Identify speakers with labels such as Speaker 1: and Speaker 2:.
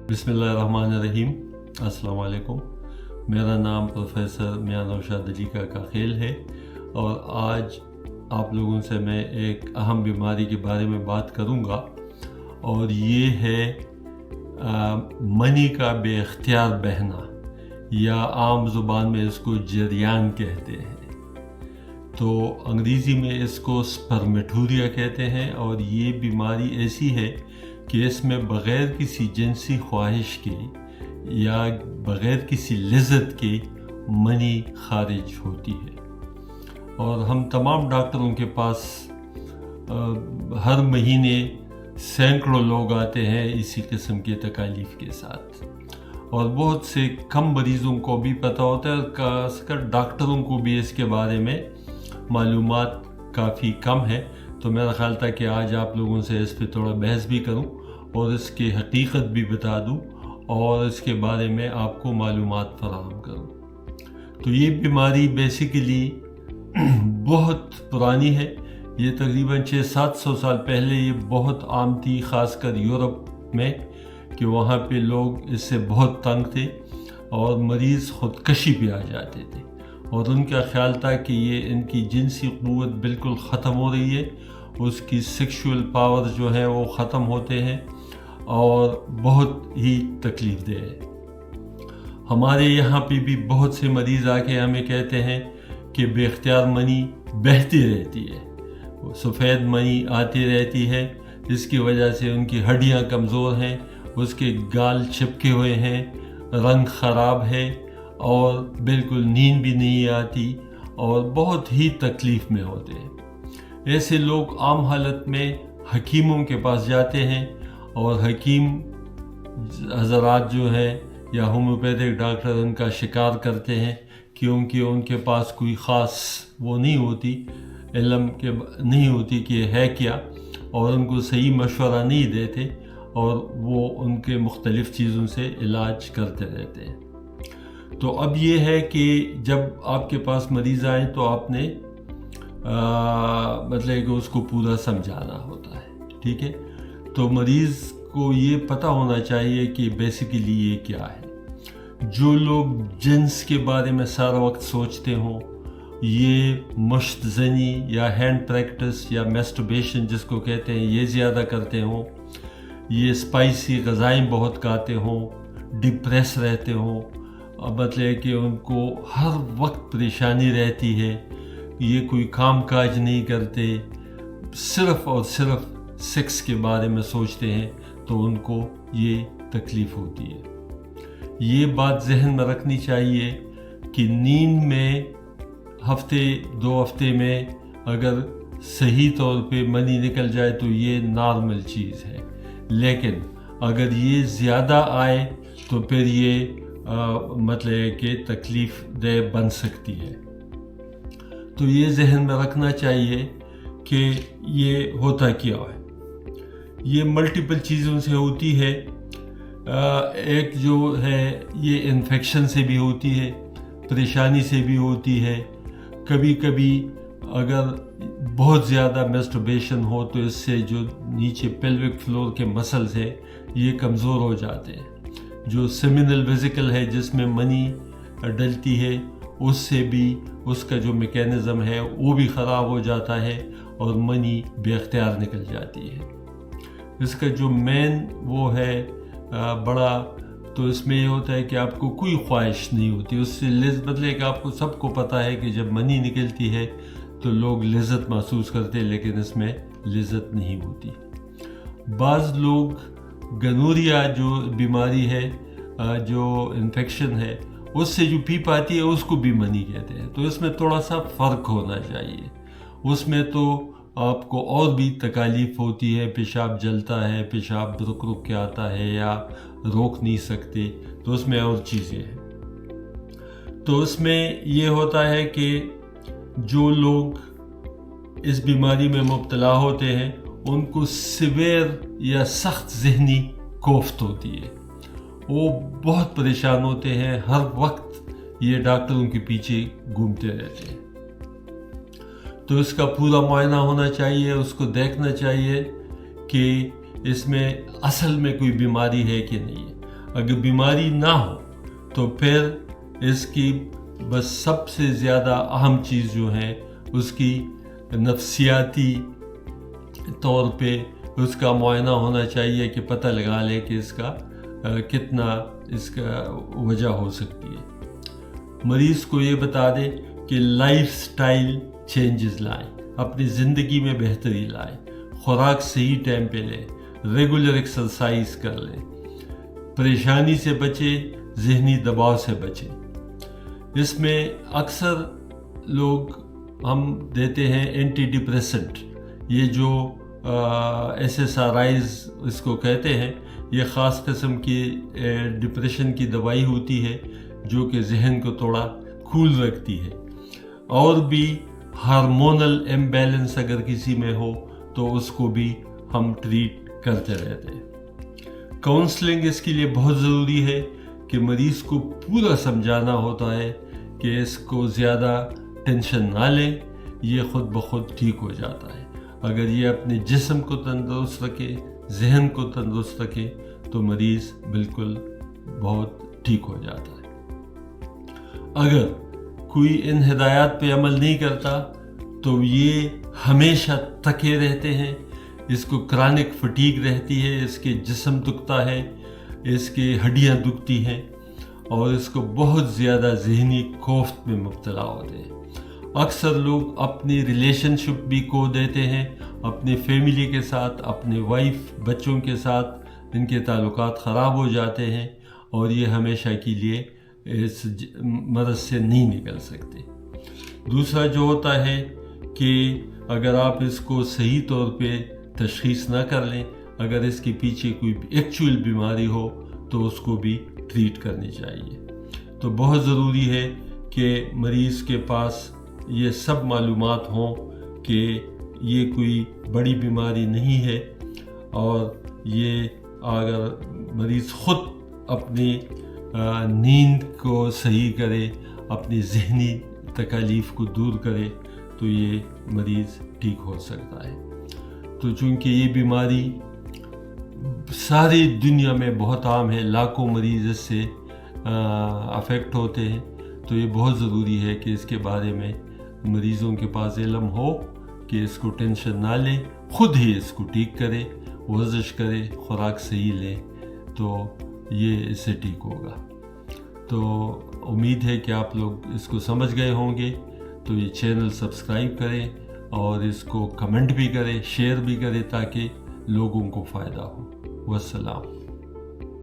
Speaker 1: बिस्मिल्लाहिर्रहमानिर्रहीम। अस्सलाम वालेकुम। मेरा नाम प्रोफेसर मियां नौशाद अली का काखेल है और आज आप लोगों से मैं एक अहम बीमारी के बारे में बात करूंगा और ये है मनी का बेख्तियार बहना, या आम ज़ुबान में इसको जरियान कहते हैं। तो अंग्रेज़ी में इसको स्पर्मेटोरिया कहते हैं और ये बीमारी ऐसी है कि इसमें बग़ैर किसी जिनसी ख्वाहिश के या बग़ैर किसी लज़्ज़त के मनी खारिज होती है। और हम तमाम डॉक्टरों के पास हर महीने सैकड़ों लोग आते हैं इसी किस्म के तकालीफ के साथ, और बहुत से कम मरीज़ों को भी पता होता है और खासकर डॉक्टरों को भी इसके बारे में मालूमात काफ़ी कम है। तो मेरा ख़्याल था कि आज आप लोगों से इस पर थोड़ा बहस भी करूं और इसकी हकीकत भी बता दूं और इसके बारे में आपको मालूमात फराहम करूं। तो ये बीमारी बेसिकली बहुत पुरानी है। ये तकरीबन 600-700 साल पहले ये बहुत आम थी, ख़ासकर यूरोप में, कि वहाँ पे लोग इससे बहुत तंग थे और मरीज़ ख़ुदकशी पे आ जाते थे और उनका ख्याल था कि ये इनकी जिनसी क़ुव्वत बिल्कुल ख़त्म हो रही है, उसकी सेक्सुअल पावर जो है वो ख़त्म होते हैं और बहुत ही तकलीफ़ दे है। हमारे यहाँ पे भी बहुत से मरीज़ आके हमें कहते हैं कि बेख्तियार मनी बहती रहती है, सफ़ेद मनी आती रहती है, इसकी वजह से उनकी हड्डियाँ कमज़ोर हैं, उसके गाल चिपके हुए हैं, रंग ख़राब है और बिल्कुल नींद भी नहीं आती और बहुत ही तकलीफ़ में होते हैं। ऐसे लोग आम हालत में हकीमों के पास जाते हैं और हकीम हज़रात जो है या होम्योपैथिक डॉक्टर उनका शिकार करते हैं, क्योंकि उनके पास कोई ख़ास वो नहीं होती, इल्म के नहीं होती कि है क्या, और उनको सही मशवरा नहीं देते और वो उनके मुख्तलिफ़ चीज़ों से इलाज करते रहते हैं। तो अब ये है कि जब आपके पास मरीज़ आए तो आपने मतलब कि उसको पूरा समझाना होता है, ठीक है। तो मरीज़ को ये पता होना चाहिए कि बेसिकली ये क्या है। जो लोग जिन्स के बारे में सारा वक्त सोचते हों, ये मुश्तज़नी या हैंड प्रैक्टिस या मैस्टरबेशन जिसको कहते हैं, ये ज़्यादा करते हों, ये स्पाइसी ग़िज़ाएँ बहुत खाते हों, डिप्रेस रहते हों, मतलब कि उनको हर वक्त परेशानी रहती है, ये कोई काम काज नहीं करते, सिर्फ़ और सिर्फ सेक्स के बारे में सोचते हैं, तो उनको ये तकलीफ़ होती है। ये बात जहन में रखनी चाहिए कि नींद में हफ्ते 2 हफ्ते में अगर सही तौर पे मनी निकल जाए तो ये नॉर्मल चीज़ है, लेकिन अगर ये ज़्यादा आए तो फिर ये मतलब कि तकलीफ़ दे बन सकती है। तो ये जहन में रखना चाहिए कि ये होता क्या है। ये मल्टीपल चीज़ों से होती है। एक जो है ये इन्फेक्शन से भी होती है, परेशानी से भी होती है। कभी कभी अगर बहुत ज़्यादा मैस्टरबेशन हो तो इससे जो नीचे पेल्विक फ्लोर के मसल्स हैं ये कमज़ोर हो जाते हैं। जो सेमिनल वेसिकल है जिसमें मनी डलती है, उससे भी उसका जो मैकेनिज़्म है वो भी ख़राब हो जाता है और मनी बेख्तियार निकल जाती है। इसका जो मेन वो है बड़ा, तो इसमें ये होता है कि आपको कोई ख्वाहिश नहीं होती उससे मतलब कि आपको सबको पता है कि जब मनी निकलती है तो लोग लज़्ज़त महसूस करते हैं, लेकिन इसमें लज़्ज़त नहीं होती। बाज़ लोग गनोरिया जो बीमारी है, जो इन्फेक्शन है, उससे जो पीप आती है उसको भी मनी कहते हैं। तो इसमें थोड़ा सा फ़र्क होना चाहिए। उसमें तो आपको और भी तकालीफ़ होती है, पेशाब जलता है, पेशाब रुक रुक के आता है या रोक नहीं सकते, तो उसमें और चीज़ें हैं। तो उसमें ये होता है कि जो लोग इस बीमारी में मुब्तला होते हैं उनको सिवियर या सख्त ज़हनी कोफ्त होती है, वो बहुत परेशान होते हैं, हर वक्त ये डॉक्टरों के पीछे घूमते रहते हैं। तो इसका पूरा मुआयना होना चाहिए, उसको देखना चाहिए कि इसमें असल में कोई बीमारी है कि नहीं है। اگر بیماری نہ ہو تو پھر اس کی بس سب سے زیادہ اہم چیز جو ہے اس کی نفسیاتی طور پہ اس کا معائنہ ہونا چاہیے کہ پتہ لگا لے کہ اس کا کتنا اس کا وجہ ہو سکتی ہے۔ مریض کو یہ بتا دے کہ لائف سٹائل چینجز لائیں، اپنی زندگی میں بہتری لائیں، خوراک صحیح ٹائم پہ لیں، ریگولر ایکسرسائز کر لیں، پریشانی سے بچے، ذہنی دباؤ سے بچیں۔ اس میں اکثر لوگ ہم دیتے ہیں اینٹی ڈپریسنٹ، یہ جو SSRIs اس کو کہتے ہیں، یہ خاص قسم کی ڈپریشن کی دوائی ہوتی ہے جو کہ ذہن کو تھوڑا کول رکھتی ہے۔ اور بھی ہارمونل امبیلنس اگر کسی میں ہو تو اس کو بھی ہم ٹریٹ کرتے رہتے ہیں۔ کاؤنسلنگ اس کے لیے بہت ضروری ہے کہ مریض کو پورا سمجھانا ہوتا ہے کہ اس کو زیادہ ٹینشن نہ لیں، یہ خود بخود ٹھیک ہو جاتا ہے۔ اگر یہ اپنے جسم کو تندرست رکھے، ذہن کو تندرست رکھے تو مریض بالکل بہت ٹھیک ہو جاتا ہے۔ اگر کوئی ان ہدایات پہ عمل نہیں کرتا تو یہ ہمیشہ تھکے رہتے ہیں، اس کو کرانک فٹیگ رہتی ہے، اس کے جسم دکھتا ہے، اس کی ہڈیاں دکھتی ہیں اور اس کو بہت زیادہ ذہنی کوفت میں مبتلا ہوتے ہیں۔ اکثر لوگ اپنی ریلیشن شپ بھی کھو دیتے ہیں، اپنی فیملی کے ساتھ، اپنے وائف بچوں کے ساتھ ان کے تعلقات خراب ہو جاتے ہیں اور یہ ہمیشہ کے لیے اس مرض سے نہیں نکل سکتے۔ دوسرا جو ہوتا ہے کہ اگر آپ اس کو صحیح طور پہ تشخیص نہ کر لیں، اگر اس کے پیچھے کوئی ایکچوئل بیماری ہو تو اس کو بھی ٹریٹ کرنی چاہیے۔ تو بہت ضروری ہے کہ مریض کے پاس یہ سب معلومات ہوں کہ یہ کوئی بڑی بیماری نہیں ہے، اور یہ اگر مریض خود اپنی نیند کو صحیح کرے، اپنی ذہنی تکالیف کو دور کرے تو یہ مریض ٹھیک ہو سکتا ہے۔ تو چونکہ یہ بیماری ساری دنیا میں بہت عام ہے، لاکھوں مریض اس سے افیکٹ ہوتے ہیں، تو یہ بہت ضروری ہے کہ اس کے بارے میں مریضوں کے پاس علم ہو کہ اس کو ٹینشن نہ لیں، خود ہی اس کو ٹھیک کرے، ورزش کرے، خوراک صحیح لیں تو یہ اس سے ٹھیک ہوگا۔ تو امید ہے کہ آپ لوگ اس کو سمجھ گئے ہوں گے، تو یہ چینل سبسکرائب کریں اور اس کو کمنٹ بھی کریں، شیئر بھی کریں تاکہ لوگوں کو فائدہ ہو۔ والسلام۔